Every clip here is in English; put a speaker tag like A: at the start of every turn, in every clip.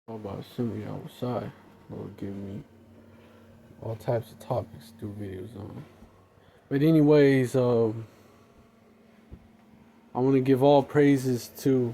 A: How about assuming outside? Lord give me all types of topics to do videos on. But anyways, I want to give all praises to,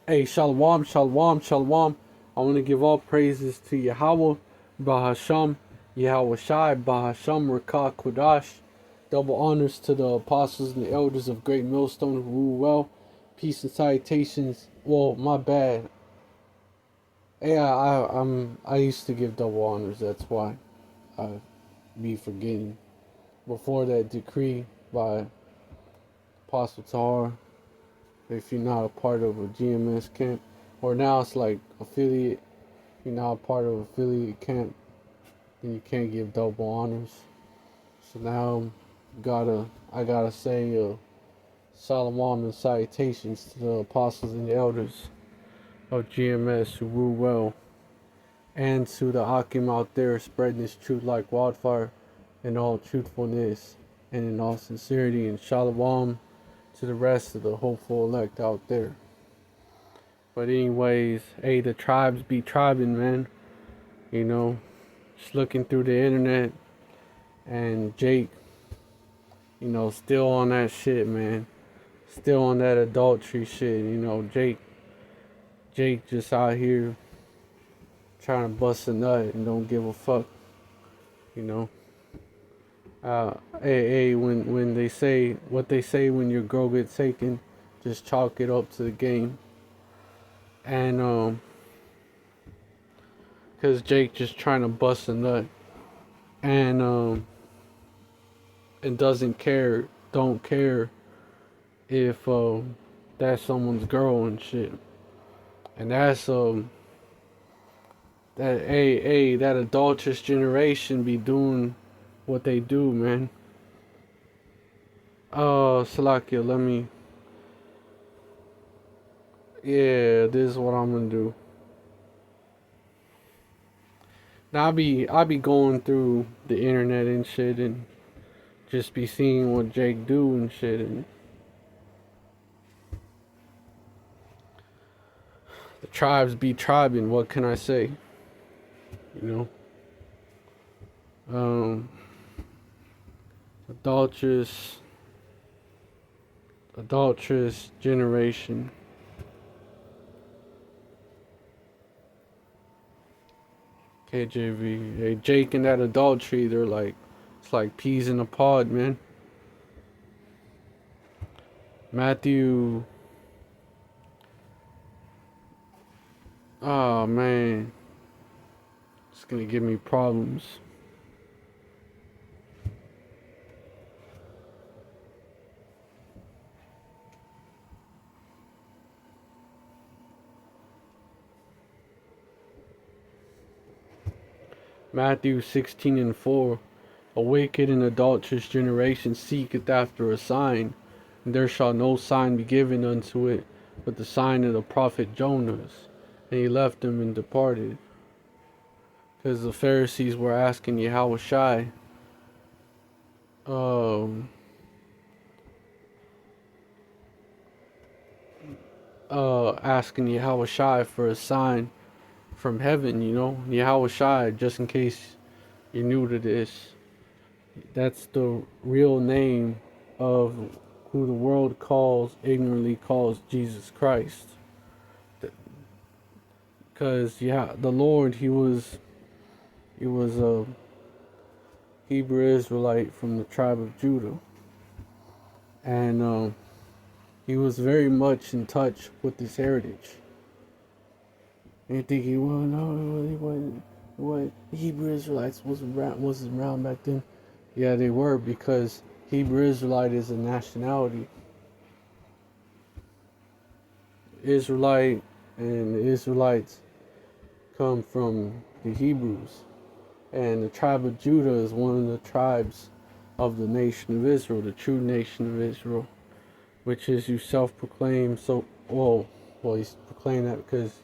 A: hey, Shalom, Shalom, Shalom. I want to give all praises to Yahweh, Bahasham, Yahweh Shai, Bahasham, Rakah, Kodash. Double honors to the apostles and the elders of Great Millstone who rule well. Peace and salutations. Well, my bad. Hey, I used to give double honors. That's why I be forgetting. Before that decree by Apostle Tahar, if you're not a part of a GMS camp, or now it's like affiliate, you're not a part of affiliate camp, then you can't give double honors. So now I gotta say Shalom and salutations to the apostles and the elders of GMS who rule well, and to the Akim out there spreading this truth like wildfire in all truthfulness and in all sincerity, and Shalom to the rest of the hopeful elect out there. But anyways, hey, the tribes be tribing, man. You know, just looking through the internet, and Jake, you know, still on that shit, man. Still on that adultery shit, you know. Jake just out here trying to bust a nut and don't give a fuck, you know. When they say what they say when your girl gets taken, just chalk it up to the game. And cause Jake just trying to bust a nut, and don't care if that's someone's girl and shit. And that's that adulterous generation be doing what they do, man. Salakia, this is what I'm gonna do. Now I be going through the internet and shit, and just be seeing what Jake do and shit, and the tribes be tribing. What can I say? You know, adulterous generation. KJV, hey, Jake and that adultery, they're like, it's like peas in a pod, man. Matthew, oh man, it's gonna give me problems. Matthew 16:4, a wicked and adulterous generation seeketh after a sign, and there shall no sign be given unto it, but the sign of the prophet Jonas. And he left them and departed. Because the Pharisees were asking Yahweh Shai, asking Yahweh Shai for a sign from heaven, you know. Yahweh Shai, just in case you're new to this, that's the real name of who the world ignorantly calls Jesus Christ. Because the Lord, he was a Hebrew Israelite from the tribe of Judah, and he was very much in touch with his heritage. And you think he wasn't. What Hebrew Israelites wasn't around back then? Yeah, they were, because Hebrew Israelite is a nationality. Israelite and the Israelites come from the Hebrews, and the tribe of Judah is one of the tribes of the nation of Israel, the true nation of Israel, which is you self-proclaim. So, he's proclaimed that because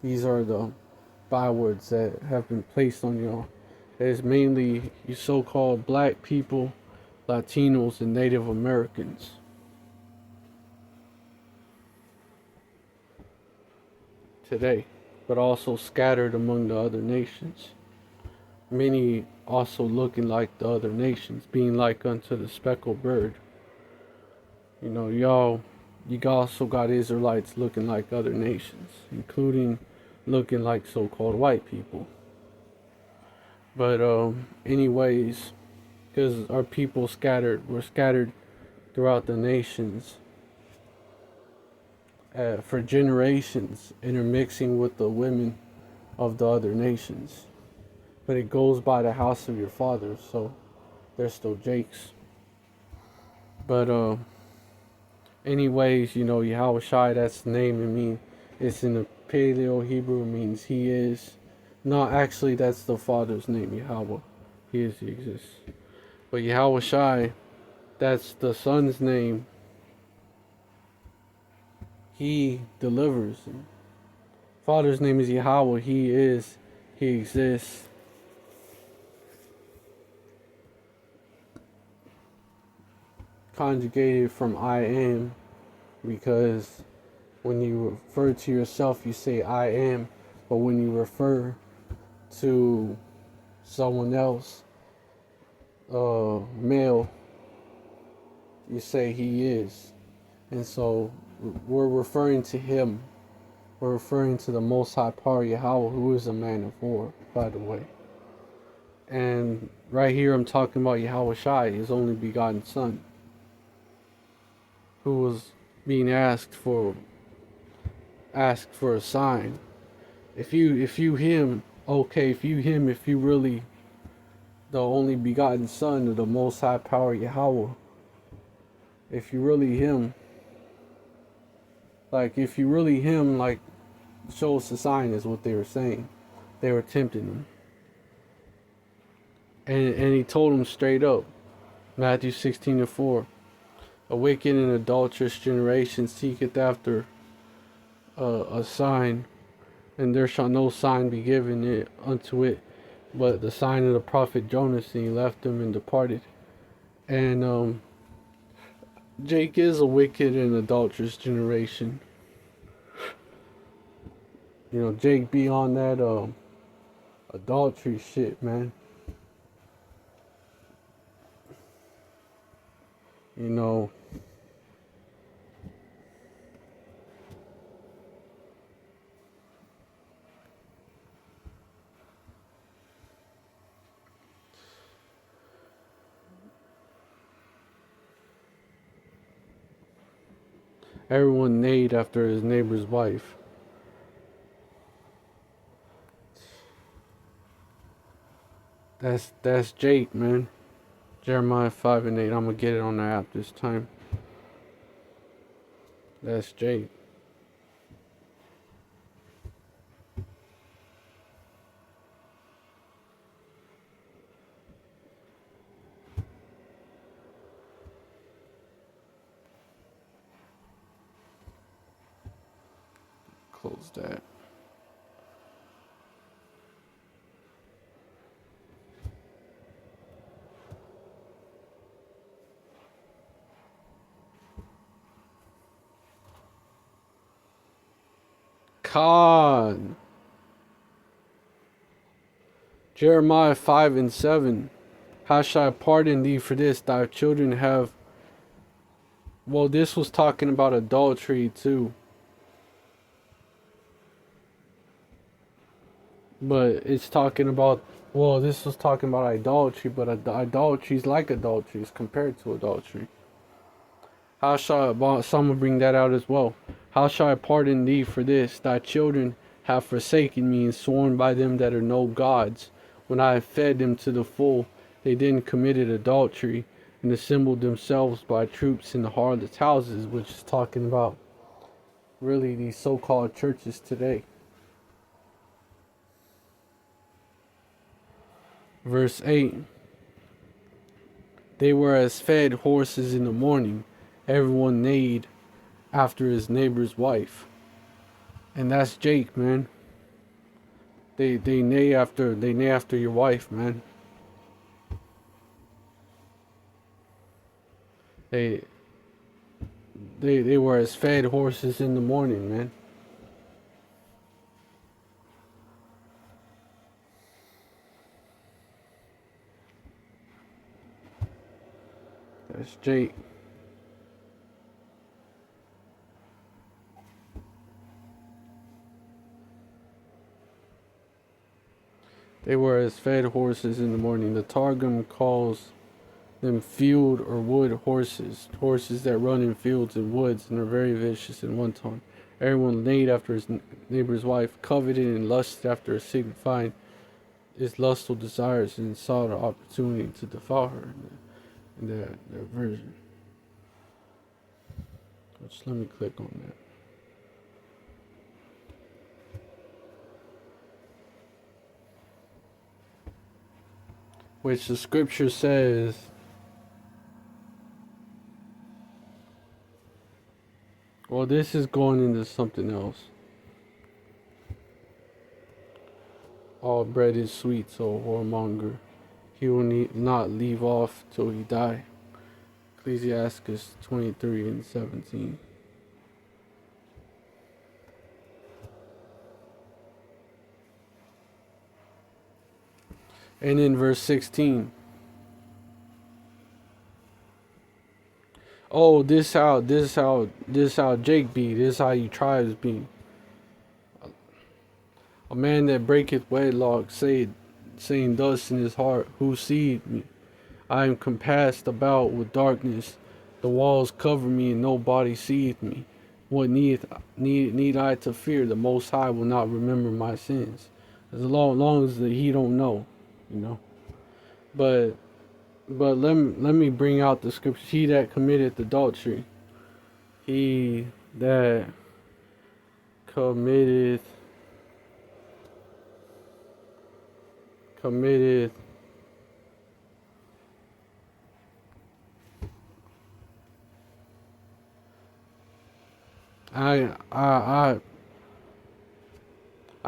A: these are the bywords that have been placed on y'all. It's mainly you so-called black people, Latinos, and Native Americans. today, but also scattered among the other nations. Many also looking like the other nations, being like unto the speckled bird. You know, you also got Israelites looking like other nations, including looking like so-called white people. But anyways, because our people were scattered throughout the nations for generations, intermixing with the women of the other nations. But it goes by the house of your fathers, so they're still Jake's. But anyways, you know, Yahweh Shai, that's the name. It means it's in the Paleo Hebrew. It means he is. No, actually, that's the Father's name, Yahweh. He is, he exists. But Yahweh Shai, that's the Son's name. He delivers. Father's name is Yahweh. He is. He exists. Conjugated from I am, because when you refer to yourself, you say I am, but when you refer to someone else, male, you say he is. And so we're referring to him. We're referring to the Most High Power Yahweh, who is a man of war, by the way. And right here I'm talking about Yahweh Shai, his only begotten Son, who was being asked for a sign. If you him, okay, if you really the only begotten Son of the Most High Power Yahweh, if you really him, like show us a sign, is what they were saying. They were tempting him. And he told them straight up, Matthew 16:4, a wicked and adulterous generation seeketh after a sign, and there shall no sign be given it unto it, but the sign of the prophet Jonas. And he left them and departed. And Jake is a wicked and adulterous generation. You know, Jake be on that adultery shit, man. You know, everyone neighed after his neighbor's wife. That's Jake, man. Jeremiah 5:8. I'm gonna get it on the app this time. That's Jake. Close that. God. Jeremiah 5:7. How shall I pardon thee for this? Thy children have. Well, this was talking about adultery too. But it's talking about. Well, this was talking about idolatry, but idolatry is like adultery. It's compared to adultery. How shall I. Some will bring that out as well. How shall I pardon thee for this? Thy children have forsaken me and sworn by them that are no gods. When I have fed them to the full, they then committed adultery and assembled themselves by troops in the harlots' houses, which is talking about really these so-called churches today. Verse 8. They were as fed horses in the morning. Everyone neighed after his neighbor's wife. And that's Jake, man. They neigh after your wife, man. They were as fed horses in the morning, man. That's Jake. They were as fed horses in the morning. The Targum calls them field or wood horses, horses that run in fields and woods and are very vicious and wanton. Everyone neighed after his neighbor's wife, coveted and lusted after her, signifying his lustful desires, and saw the opportunity to defile her. In that version. Just let me click on that. Which the scripture says, well, this is going into something else. All bread is sweet, so whoremonger, he will not leave off till he die. Ecclesiastes 23:17. And in verse 16. Oh, this how Jake be, this how you tribes be. A man that breaketh wedlock saying thus in his heart, who seeth me? I am compassed about with darkness, the walls cover me and nobody seeth me. What need I to fear? The Most High will not remember my sins. As long as he don't know, you know. But let me bring out the scripture. He that committed adultery, he that committed I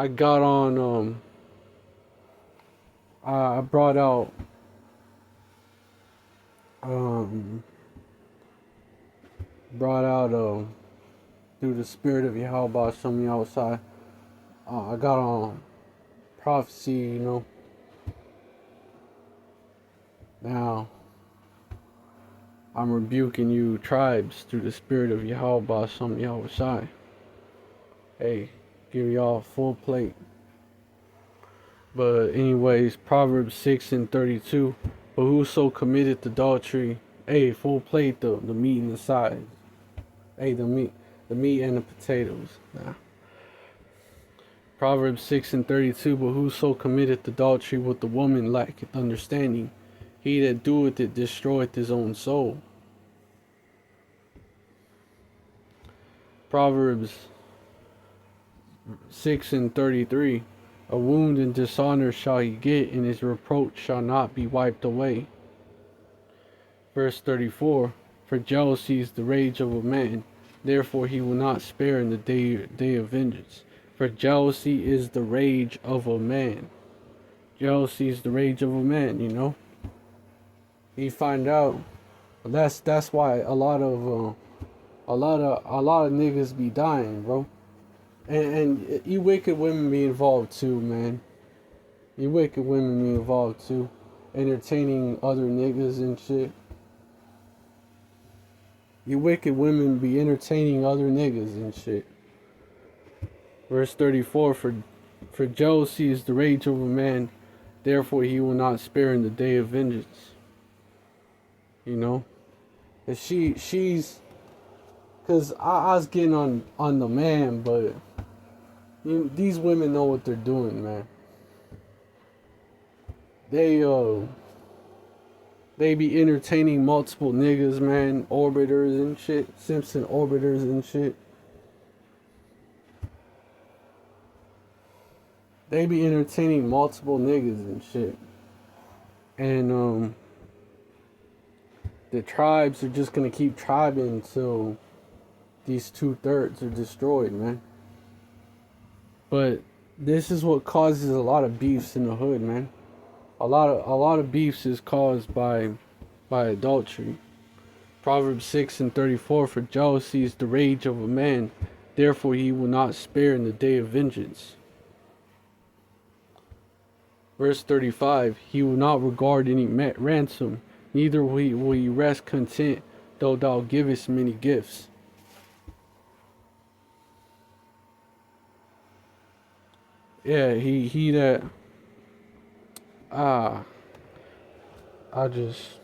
A: got on I brought out through the spirit of Yahweh Shem outside. I got on prophecy, you know. Now I'm rebuking you tribes through the spirit of Yahweh Shem Yahushai. Hey, give y'all full plate. But anyways, Proverbs 6:32. But whoso committeth adultery, hey, full plate, the meat and the sides. Hey, the meat and the potatoes. Nah. Proverbs 6:32. But whoso committeth adultery with the woman lacketh understanding. He that doeth it destroyeth his own soul. Proverbs 6:33. A wound and dishonor shall he get, and his reproach shall not be wiped away. Verse 34. For jealousy is the rage of a man, therefore he will not spare in the day of vengeance. For jealousy is the rage of a man. Jealousy is the rage of a man, you know. You find out that's why a lot of niggas be dying, bro. And you wicked women be involved too, man. You wicked women be involved too. Entertaining other niggas and shit. You wicked women be entertaining other niggas and shit. Verse 34. For jealousy is the rage of a man, therefore he will not spare in the day of vengeance. You know? And she's... Because I was getting on the man, but these women know what they're doing, man. They be entertaining multiple niggas, man. Orbiters and shit. Simpson orbiters and shit. They be entertaining multiple niggas and shit. And the tribes are just gonna keep tribing until these 2/3 are destroyed, man. But this is what causes a lot of beefs in the hood, man. A lot of beefs is caused by adultery. Proverbs 6:34. For jealousy is the rage of a man, therefore he will not spare in the day of vengeance. Verse 35. He will not regard any ransom, neither will he rest content, though thou givest many gifts. Yeah, he that ah I'll just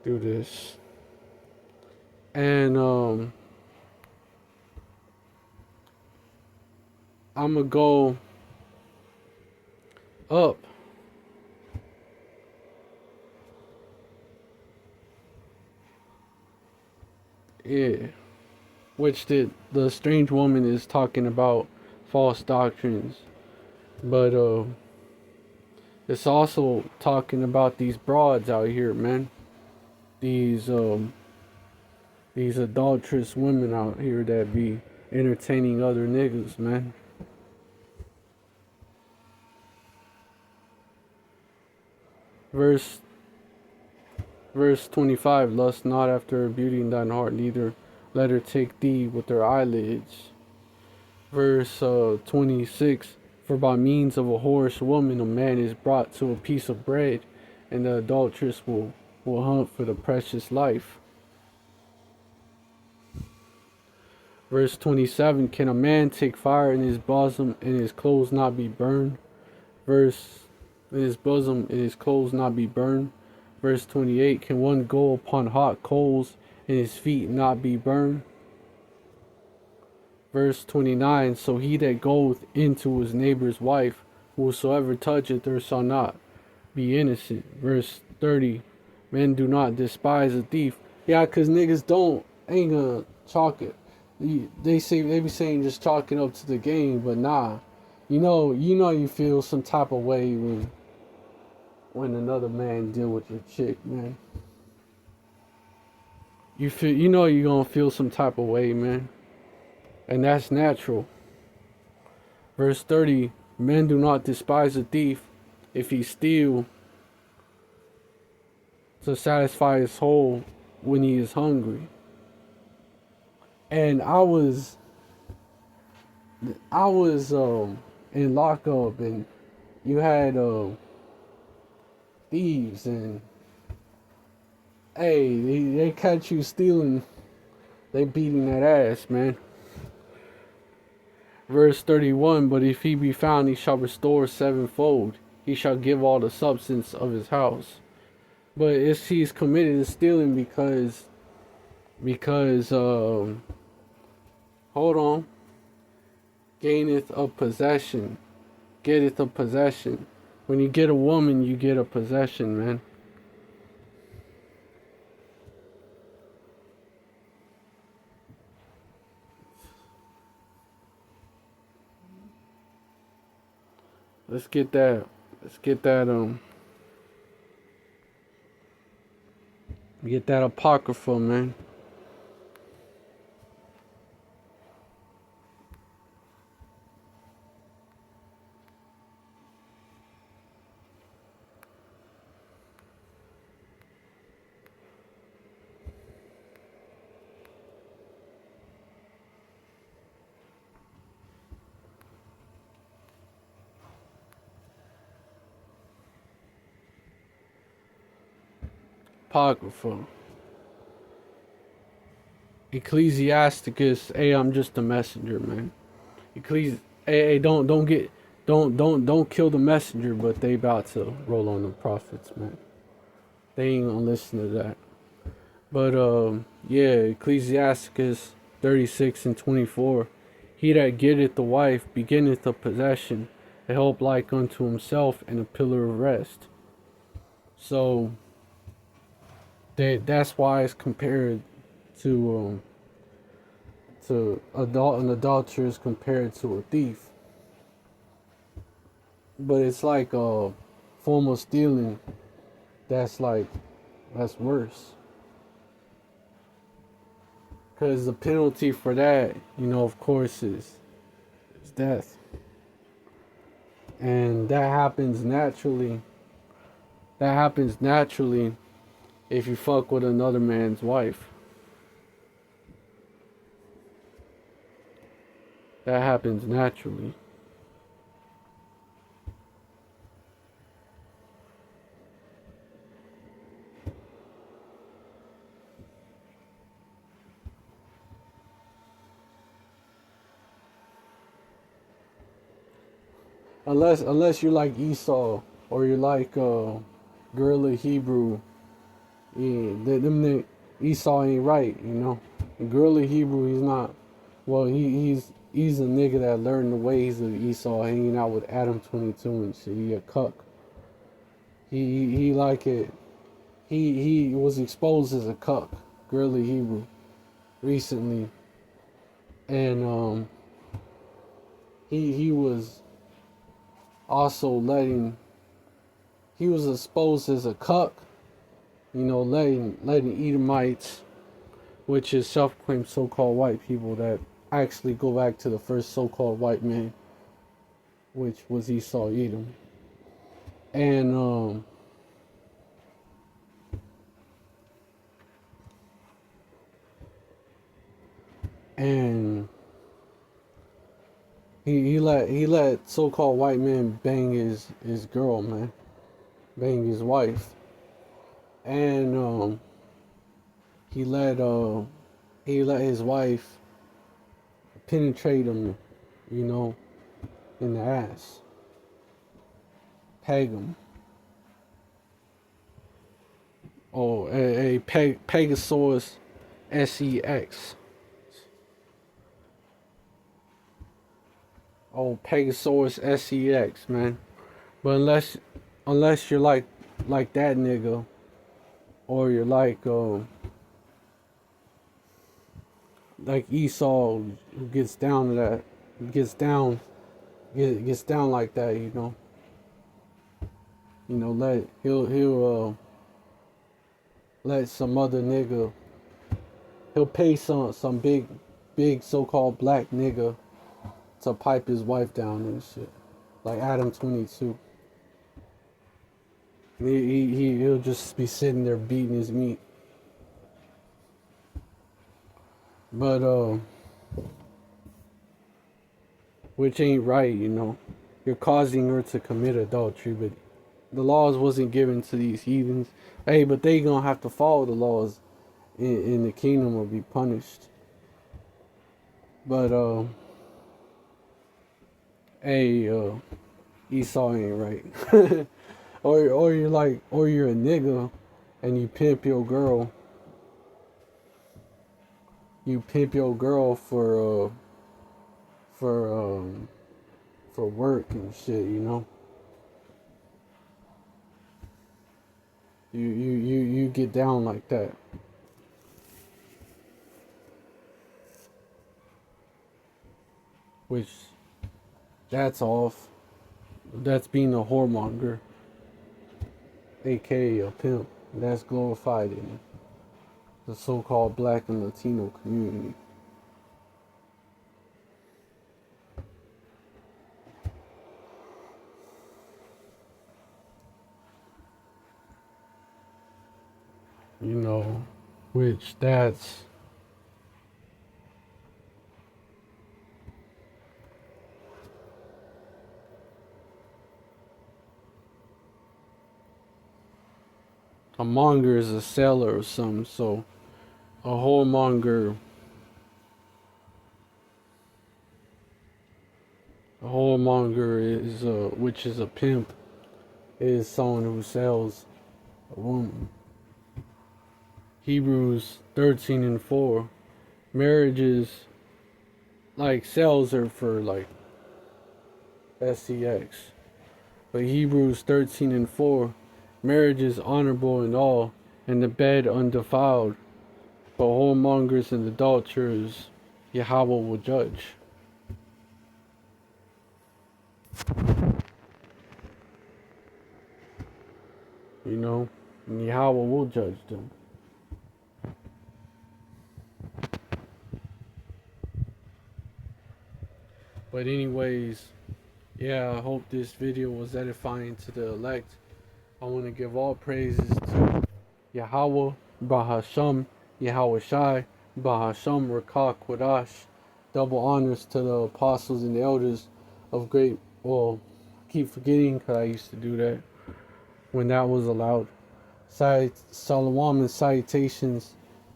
A: do this. And I'ma go up. Yeah. Which the strange woman is talking about false doctrines. But it's also talking about these broads out here, man. These adulterous women out here that be entertaining other niggas, man. Verse Verse 25, lust not after her beauty in thine heart, neither let her take thee with her eyelids. Verse 26, for by means of a whorish woman a man is brought to a piece of bread, and the adulteress will hunt for the precious life. Verse 27, can a man take fire in his bosom and his clothes not be burned? Verse, in his bosom and his clothes not be burned. Verse 28, can one go upon hot coals and his feet not be burned? Verse 29, so he that goeth into his neighbor's wife, whosoever toucheth her shall not be innocent. Verse 30, men do not despise a thief. Yeah, because niggas ain't gonna chalk it. They be saying just chalk it up to the game, but nah. You feel some type of way when another man deal with your chick, man. You're gonna feel some type of way, man. And that's natural. Verse 30, men do not despise a thief if he steal to satisfy his soul when he is hungry. And I was in lockup, and you had thieves, and hey, they catch you stealing, they beating that ass, man. Verse 31, but if he be found, he shall restore sevenfold. He shall give all the substance of his house. But if he's committed to stealing because hold on, gaineth a possession, getteth a possession. When you get a woman, you get a possession, man. Let's get that apocrypha, man. Apocrypha. Ecclesiasticus, hey, I'm just a messenger, man. Hey, don't kill the messenger, but they about to roll on the prophets, man. They ain't gonna listen to that. But yeah, Ecclesiasticus 36 and 24. He that getteth the wife beginneth a possession, a help like unto himself, and a pillar of rest. So that's why it's compared to an adulterer is compared to a thief. But it's like a form of stealing that's worse. Because the penalty for that, of course, is death. And that happens naturally. That happens naturally if you fuck with another man's wife. That happens naturally. unless you're like Esau or you're like Gorilla Hebrew. Yeah, Esau ain't right, you know. Gorilla Hebrew, he's not. Well, he's a nigga that learned the ways of Esau, hanging out with Adam 22 and shit. He a cuck. He like it. He was exposed as a cuck, Gorilla Hebrew, recently, and he was also letting. He was exposed as a cuck, you know, letting Edomites, which is self-proclaimed so-called white people that actually go back to the first so-called white man, which was Esau Edom, and and he let so-called white men bang his girl, man, bang his wife, and he let his wife penetrate him, you know, in the ass, peg him. Oh, a Pegasaurus SEX. Oh, Pegasaurus SEX, man. But unless you're like that nigga, or you're like Esau, who gets down to that, gets down like that, you know. You know, he'll let some other nigga, he'll pay some big so-called black nigga to pipe his wife down and shit, like Adam 22. He'll just be sitting there beating his meat, but which ain't right, you know. You're causing her to commit adultery, but the laws wasn't given to these heathens. Hey, but they gonna have to follow the laws in the kingdom or be punished. But hey, Esau ain't right. or you're a nigga and you pimp your girl. You pimp your girl for work and shit, you know. You get down like that. Which, that's off. That's being a whoremonger, aka a pimp. That's glorified in the so-called black and Latino community. You know, which that's a monger is a seller or something, so a whoremonger is which is a pimp, is someone who sells a woman. Hebrews 13:4. Marriages, like, sales are for like SCX. But Hebrews 13:4, marriage is honorable in all, and the bed undefiled. But whoremongers and adulterers, Yahweh will judge. You know, and Yahweh will judge them. But anyways, yeah, I hope this video was edifying to the elect. I want to give all praises to Yahweh, Bahasham, Yahweh Shai, Bahasham, Rakah, Quadash. Double honors to the apostles and the elders of great, well, I keep forgetting because I used to do that when that was allowed. Shalom and salutations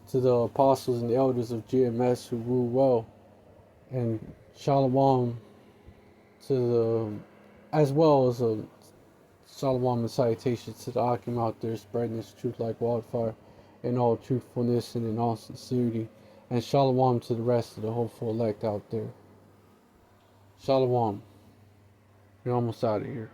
A: to the apostles and the elders of GMS who rule well. And shalom to as well as a shalom and salutations to the Akim out there spreading this truth like wildfire in all truthfulness and in all sincerity. And shalom to the rest of the hopeful elect out there. Shalom. We're almost out of here.